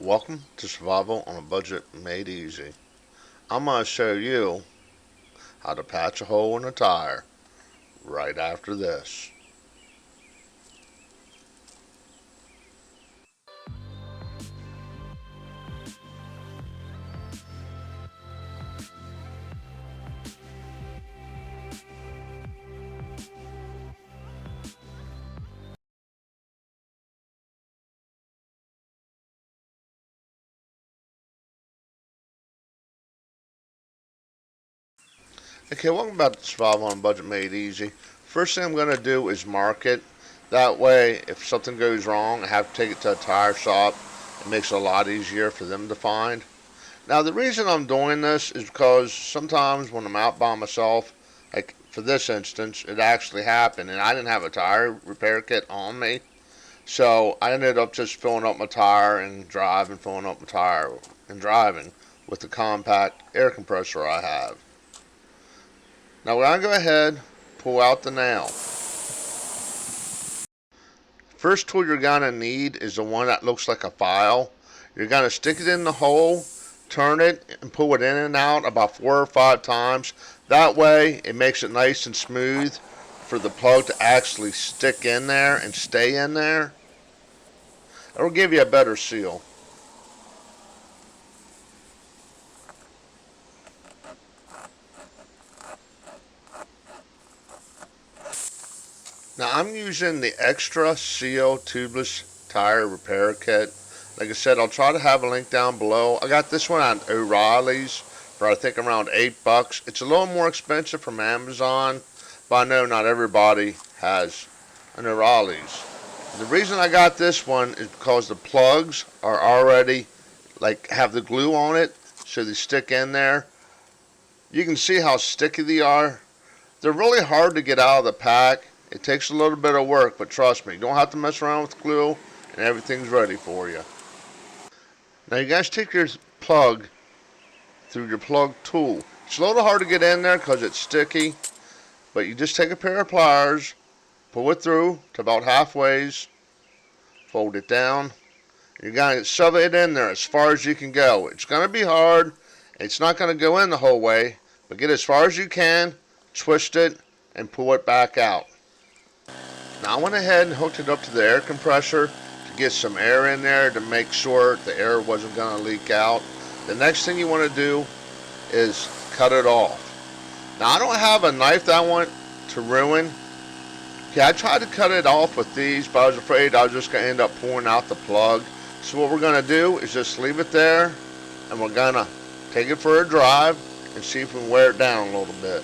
Welcome to Survival on a Budget Made Easy. I'm going to show you how to patch a hole in a tire right after this. Okay, welcome back to Survival on a Budget Made Easy. First thing I'm going to do is mark it. That way, if something goes wrong, I have to take it to a tire shop. It makes it a lot easier for them to find. Now, the reason I'm doing this is because sometimes when I'm out by myself, like for this instance, it actually happened and I didn't have a tire repair kit on me. So I ended up just filling up my tire and driving, filling up my tire and driving with the compact air compressor I have. Now we're going to go ahead, pull out the nail. First tool you're going to need is the one that looks like a file. You're going to stick it in the hole, turn it, and pull it in and out about 4 or 5 times. That way it makes it nice and smooth for the plug to actually stick in there and stay in there. It'll give you a better seal. Now I'm using the Extra Seal Tubeless Tire Repair Kit. Like I said, I'll try to have a link down below. I got this one on O'Reilly's for I think around $8. It's a little more expensive from Amazon, but I know not everybody has an O'Reilly's. The reason I got this one is because the plugs are already have the glue on it, so they stick in there. You can see how sticky they are. They're really hard to get out of the pack. It takes a little bit of work, but trust me, you don't have to mess around with glue and everything's ready for you. Now you guys take your plug through your plug tool. It's a little hard to get in there because it's sticky, but you just take a pair of pliers, pull it through to about halfway, fold it down. You're going to shove it in there as far as you can go. It's going to be hard. It's not going to go in the whole way, but get as far as you can, twist it, and pull it back out. Now I went ahead and hooked it up to the air compressor to get some air in there to make sure the air wasn't going to leak out. The next thing you want to do is cut it off. Now I don't have a knife that I want to ruin. Okay, I tried to cut it off with these, but I was afraid I was just going to end up pulling out the plug. So what we're going to do is just leave it there, and we're going to take it for a drive and see if we can wear it down a little bit.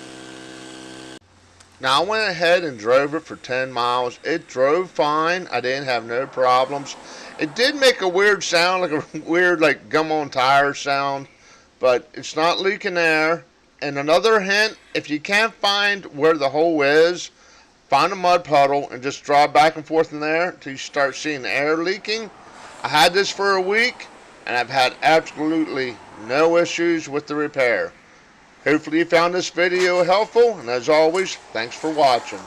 Now I went ahead and drove it for 10 miles. It drove fine. I didn't have no problems. It did make a weird sound, like a weird gum on tire sound, but it's not leaking air. And another hint, if you can't find where the hole is, find a mud puddle and just drive back and forth in there until you start seeing the air leaking. I had this for a week and I've had absolutely no issues with the repair. Hopefully you found this video helpful, and as always, thanks for watching.